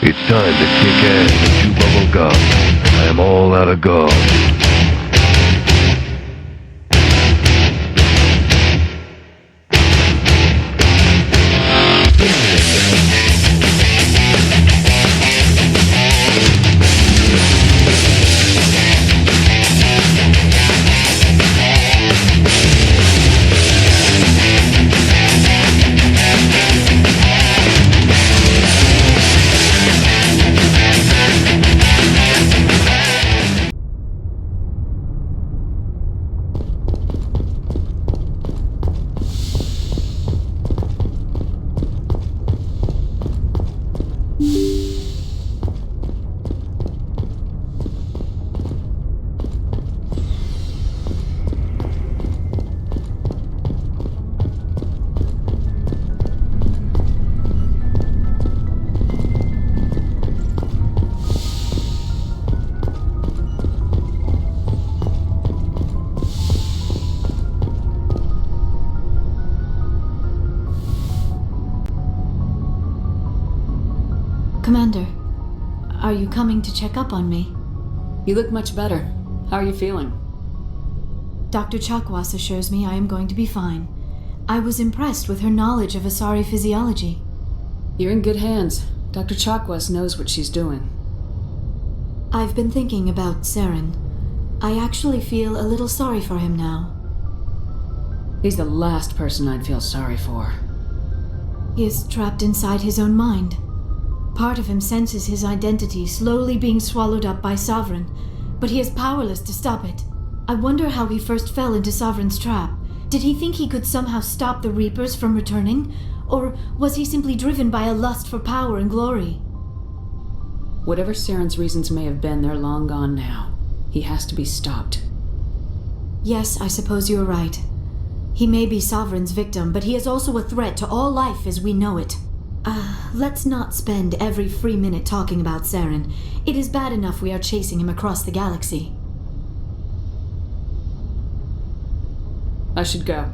It's time to kick ass and chew bubble gum. I am all out of gum. Commander, are you coming to check up on me? You look much better. How are you feeling? Dr. Chakwas assures me I am going to be fine. I was impressed with her knowledge of Asari physiology. You're in good hands. Dr. Chakwas knows what she's doing. I've been thinking about Saren. I actually feel a little sorry for him now. He's the last person I'd feel sorry for. He is trapped inside his own mind. Part of him senses his identity slowly being swallowed up by Sovereign, but he is powerless to stop it. I wonder how he first fell into Sovereign's trap. Did he think he could somehow stop the Reapers from returning? Or was he simply driven by a lust for power and glory? Whatever Saren's reasons may have been, they're long gone now. He has to be stopped. Yes, I suppose you're right. He may be Sovereign's victim, but he is also a threat to all life as we know it. Let's not spend every free minute talking about Saren. It is bad enough we are chasing him across the galaxy. I should go.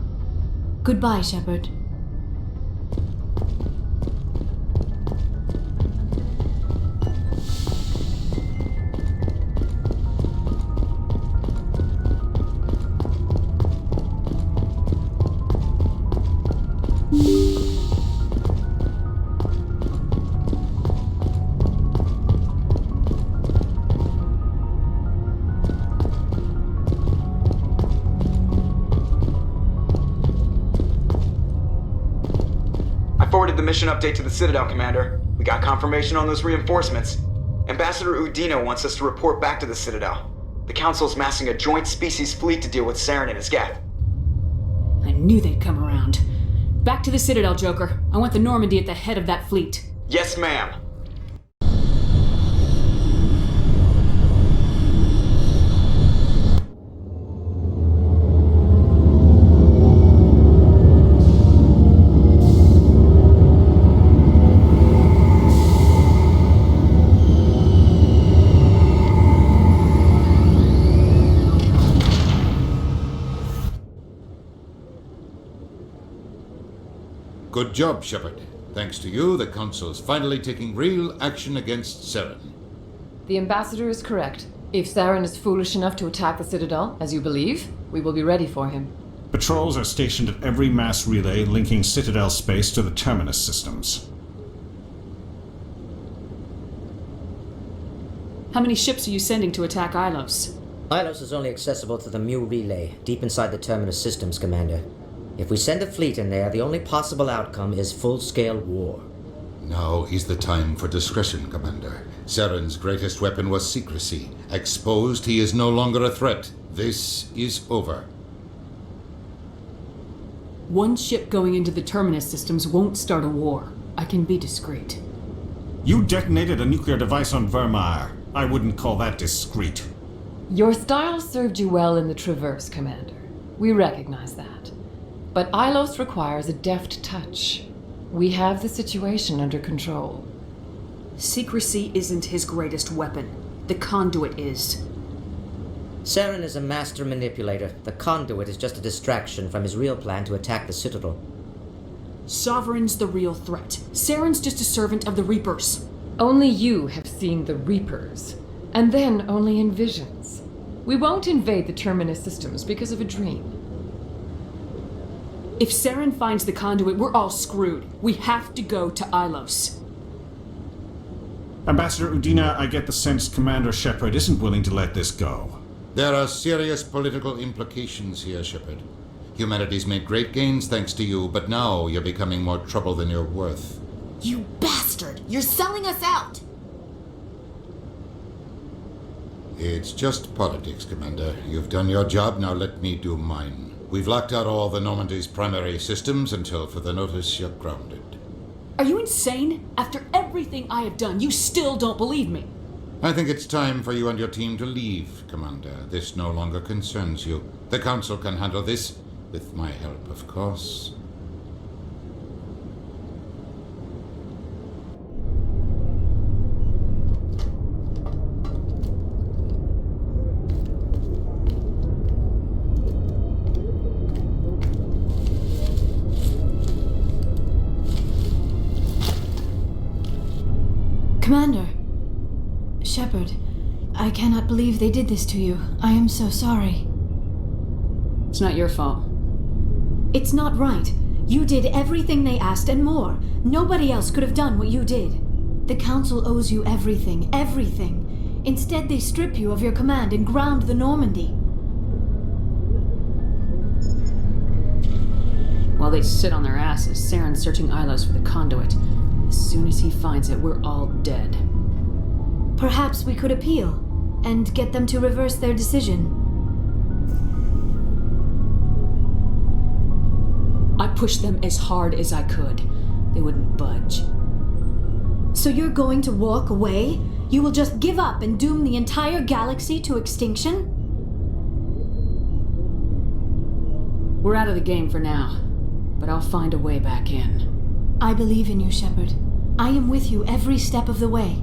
Goodbye, Shepard. The mission update to the Citadel, Commander. We got confirmation on those reinforcements. Ambassador Udino wants us to report back to the Citadel. The Council's massing a joint species fleet to deal with Saren and his geth. I knew they'd come around. Back to the Citadel, Joker. I want the Normandy at the head of that fleet. Yes, ma'am. Good job, Shepard. Thanks to you, the Council's finally taking real action against Saren. The Ambassador is correct. If Saren is foolish enough to attack the Citadel, as you believe, we will be ready for him. Patrols are stationed at every mass relay linking Citadel space to the Terminus systems. How many ships are you sending to attack Ilos? Ilos is only accessible to the Mu relay, deep inside the Terminus systems, Commander. If we send a fleet in there, the only possible outcome is full-scale war. Now is the time for discretion, Commander. Saren's greatest weapon was secrecy. Exposed, he is no longer a threat. This is over. One ship going into the Terminus systems won't start a war. I can be discreet. You detonated a nuclear device on Vermeer. I wouldn't call that discreet. Your style served you well in the Traverse, Commander. We recognize that. But Ilos requires a deft touch. We have the situation under control. Secrecy isn't his greatest weapon. The conduit is. Saren is a master manipulator. The conduit is just a distraction from his real plan to attack the Citadel. Sovereign's the real threat. Saren's just a servant of the Reapers. Only you have seen the Reapers, and then only in visions. We won't invade the Terminus systems because of a dream. If Saren finds the conduit, we're all screwed. We have to go to Ilos. Ambassador Udina, I get the sense Commander Shepard isn't willing to let this go. There are serious political implications here, Shepard. Humanity's made great gains thanks to you, but now you're becoming more trouble than you're worth. You bastard! You're selling us out! It's just politics, Commander. You've done your job, now let me do mine. We've locked out all the Normandy's primary systems until further notice you're grounded. Are you insane? After everything I have done, you still don't believe me. I think it's time for you and your team to leave, Commander. This no longer concerns you. The Council can handle this, with my help, of course. Commander. Shepard, I cannot believe they did this to you. I am so sorry. It's not your fault. It's not right. You did everything they asked and more. Nobody else could have done what you did. The Council owes you everything, everything. Instead, they strip you of your command and ground the Normandy. While they sit on their asses, Saren's searching Ilos for the conduit. As soon as he finds it, we're all dead. Perhaps we could appeal and get them to reverse their decision. I pushed them as hard as I could. They wouldn't budge. So you're going to walk away? You will just give up and doom the entire galaxy to extinction? We're out of the game for now, but I'll find a way back in. I believe in you, Shepard. I am with you every step of the way.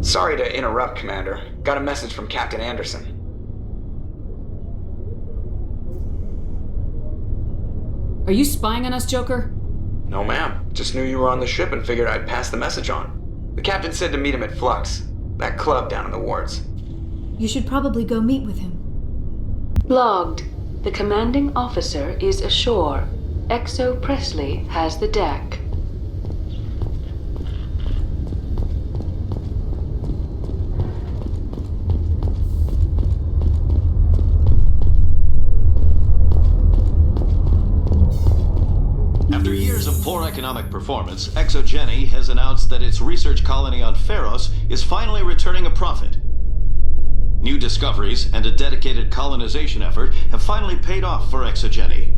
Sorry to interrupt, Commander. Got a message from Captain Anderson. Are you spying on us, Joker? No, ma'am. Just knew you were on the ship and figured I'd pass the message on. The captain said to meet him at Flux, that club down in the wards. You should probably go meet with him. Logged. The commanding officer is ashore. Exo Presley has the deck. After years of poor economic performance, ExoGeni has announced that its research colony on Pharos is finally returning a profit. New discoveries and a dedicated colonization effort have finally paid off for ExoGeni.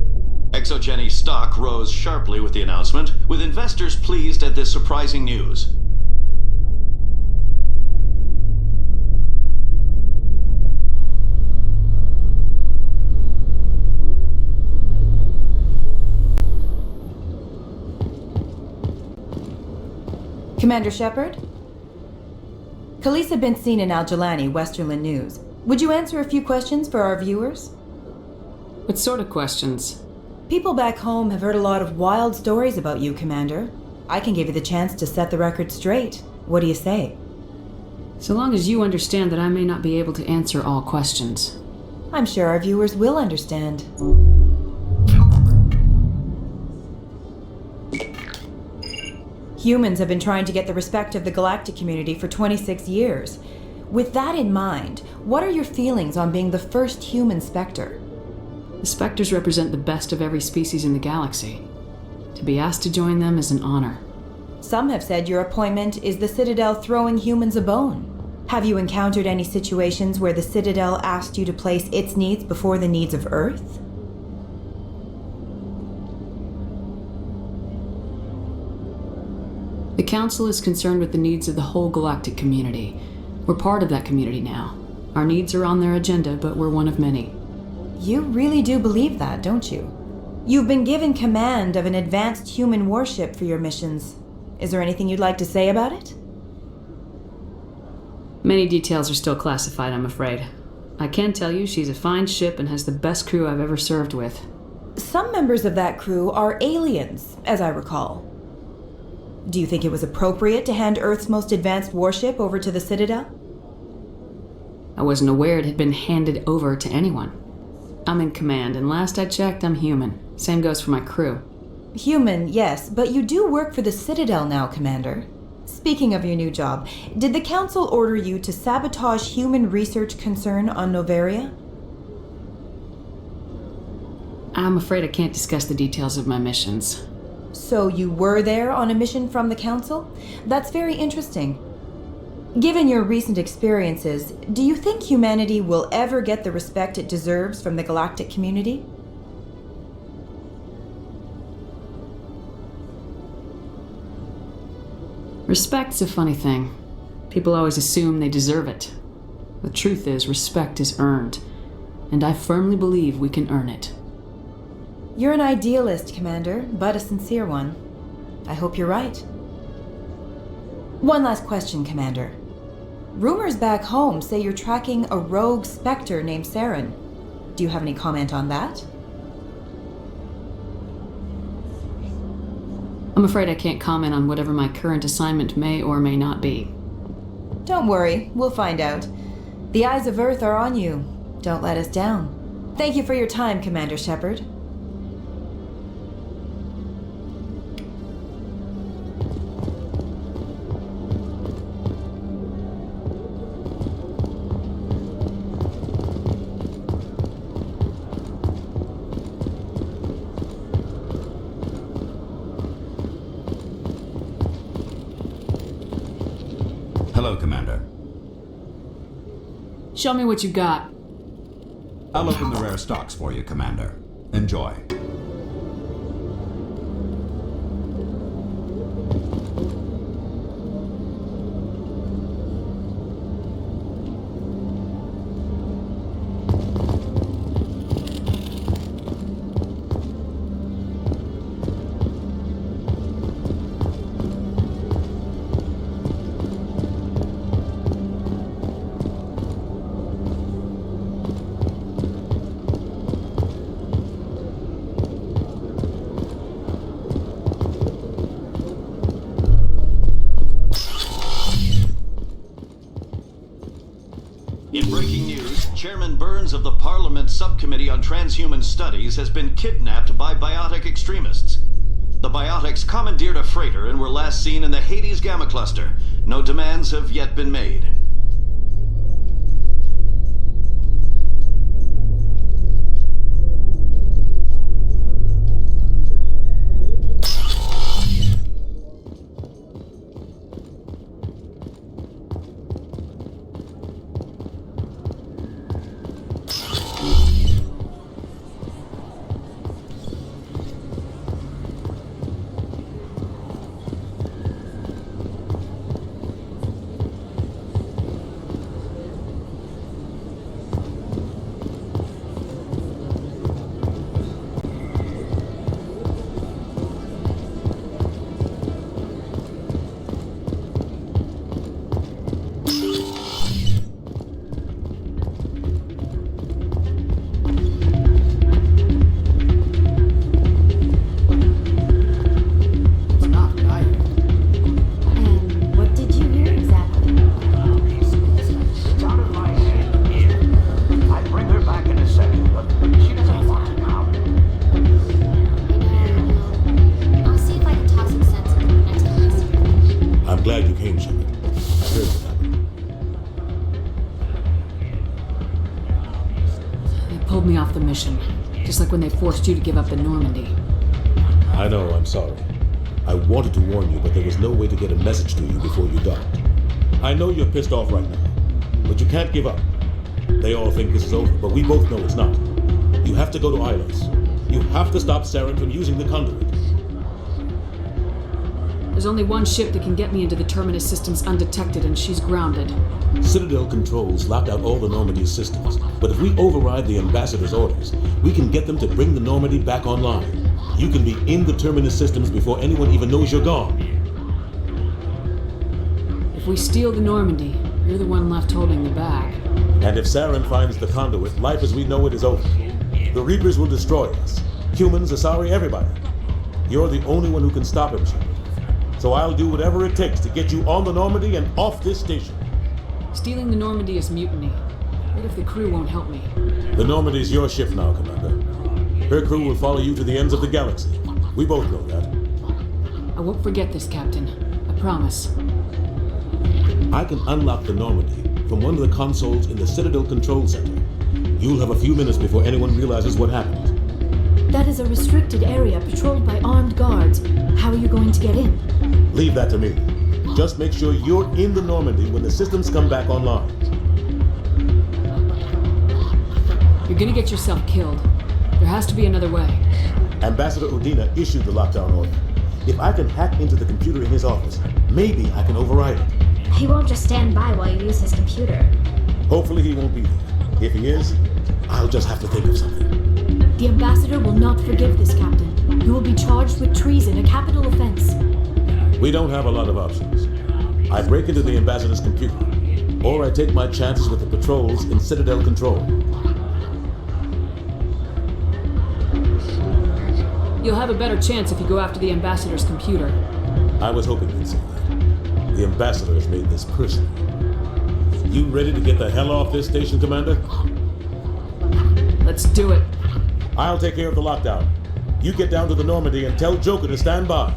ExoGeni stock rose sharply with the announcement, with investors pleased at this surprising news. Commander Shepard? Khaleesa bint Sina Al-Jalani, Westerland News. Would you answer a few questions for our viewers? What sort of questions? People back home have heard a lot of wild stories about you, Commander. I can give you the chance to set the record straight. What do you say? So long as you understand that I may not be able to answer all questions. I'm sure our viewers will understand. Humans have been trying to get the respect of the galactic community for 26 years. With that in mind, what are your feelings on being the first human Spectre? The Spectres represent the best of every species in the galaxy. To be asked to join them is an honor. Some have said your appointment is the Citadel throwing humans a bone. Have you encountered any situations where the Citadel asked you to place its needs before the needs of Earth? The Council is concerned with the needs of the whole galactic community. We're part of that community now. Our needs are on their agenda, but we're one of many. You really do believe that, don't you? You've been given command of an advanced human warship for your missions. Is there anything you'd like to say about it? Many details are still classified, I'm afraid. I can tell you she's a fine ship and has the best crew I've ever served with. Some members of that crew are aliens, as I recall. Do you think it was appropriate to hand Earth's most advanced warship over to the Citadel? I wasn't aware it had been handed over to anyone. I'm in command, and last I checked, I'm human. Same goes for my crew. Human, yes, but you do work for the Citadel now, Commander. Speaking of your new job, did the Council order you to sabotage human research concern on Noveria? I'm afraid I can't discuss the details of my missions. So you were there on a mission from the Council? That's very interesting. Given your recent experiences, do you think humanity will ever get the respect it deserves from the galactic community? Respect's a funny thing. People always assume they deserve it. The truth is, respect is earned, and I firmly believe we can earn it. You're an idealist, Commander, but a sincere one. I hope you're right. One last question, Commander. Rumors back home say you're tracking a rogue Spectre named Saren. Do you have any comment on that? I'm afraid I can't comment on whatever my current assignment may or may not be. Don't worry, we'll find out. The eyes of Earth are on you. Don't let us down. Thank you for your time, Commander Shepard. Hello, Commander. Show me what you got. I'll open the rare stocks for you, Commander. Enjoy. In breaking news, Chairman Burns of the Parliament Subcommittee on Transhuman Studies has been kidnapped by biotic extremists. The biotics commandeered a freighter and were last seen in the Hades Gamma Cluster. No demands have yet been made. Me off the mission, just like when they forced you to give up the Normandy. I know, I'm sorry. I wanted to warn you, but there was no way to get a message to you before you docked. I know you're pissed off right now, but you can't give up. They all think this is over, but we both know it's not. You have to go to Ilos. You have to stop Saren from using the conduit. There's only one ship that can get me into the Terminus systems undetected, and she's grounded. Citadel controls locked out all the Normandy's systems, but if we override the Ambassador's orders, we can get them to bring the Normandy back online. You can be in the Terminus systems before anyone even knows you're gone. If we steal the Normandy, You're the one left holding the bag. And if Saren finds the conduit, life as we know it is over. The Reapers will destroy us. Humans, Asari, everybody. You're the only one who can stop him, Shepard. So I'll do whatever it takes to get you on the Normandy and off this station. Stealing the Normandy is mutiny. What if the crew won't help me? The Normandy's your ship now, Commander. Her crew will follow you to the ends of the galaxy. We both know that. I won't forget this, Captain. I promise. I can unlock the Normandy from one of the consoles in the Citadel Control Center. You'll have a few minutes before anyone realizes what happened. That is a restricted area patrolled by armed guards. How are you going to get in? Leave that to me. Just make sure you're in the Normandy when the systems come back online. You're gonna get yourself killed. There has to be another way. Ambassador Udina issued the lockdown order. If I can hack into the computer in his office, maybe I can override it. He won't just stand by while you use his computer. Hopefully he won't be there. If he is, I'll just have to think of something. The ambassador will not forgive this, Captain. You will be charged with treason, a capital offense. We don't have a lot of options. I break into the ambassador's computer, or I take my chances with the patrols in Citadel Control. You'll have a better chance if you go after the ambassador's computer. I was hoping you'd say that. The ambassador has made this personal. You ready to get the hell off this station, Commander? Let's do it. I'll take care of the lockdown. You get down to the Normandy and tell Joker to stand by.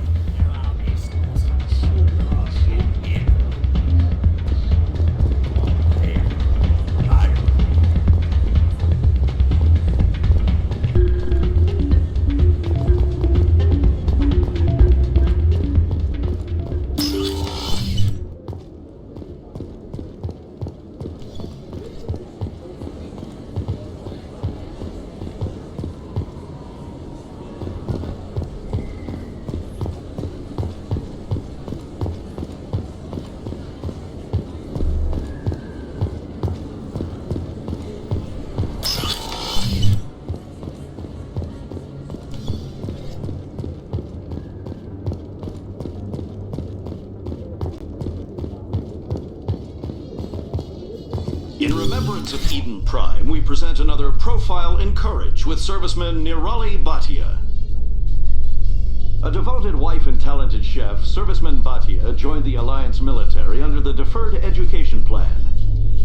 In remembrance of Eden Prime, we present another profile in Courage with serviceman Nirali Bhatia. A devoted wife and talented chef, serviceman Bhatia joined the Alliance military under the Deferred Education Plan.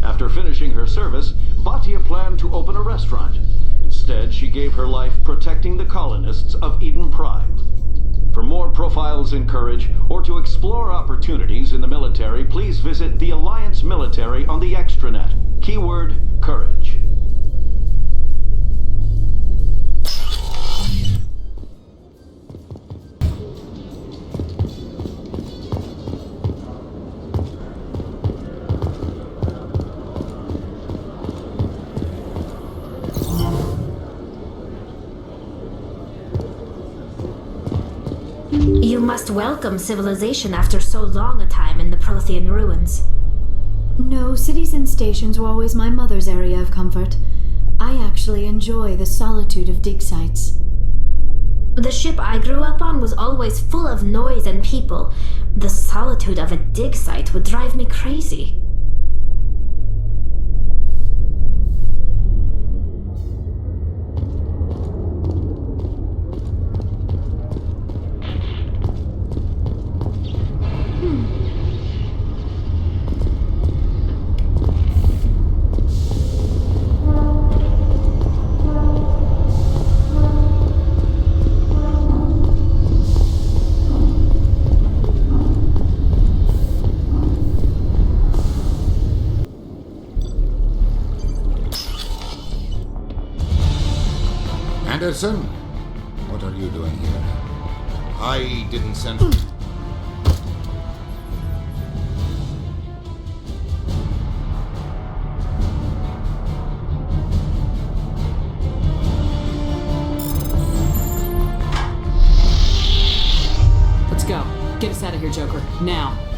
After finishing her service, Bhatia planned to open a restaurant. Instead, she gave her life protecting the colonists of Eden Prime. For more profiles in Courage, or to explore opportunities in the military, please visit the Alliance Military on the extranet. Keyword, Courage. You must welcome civilization after so long a time in the Prothean ruins. No, cities and stations were always my mother's area of comfort. I actually enjoy the solitude of dig sites. The ship I grew up on was always full of noise and people. The solitude of a dig site would drive me crazy. Anderson? What are you doing here? I didn't send... Let's go. Get us out of here, Joker. Now.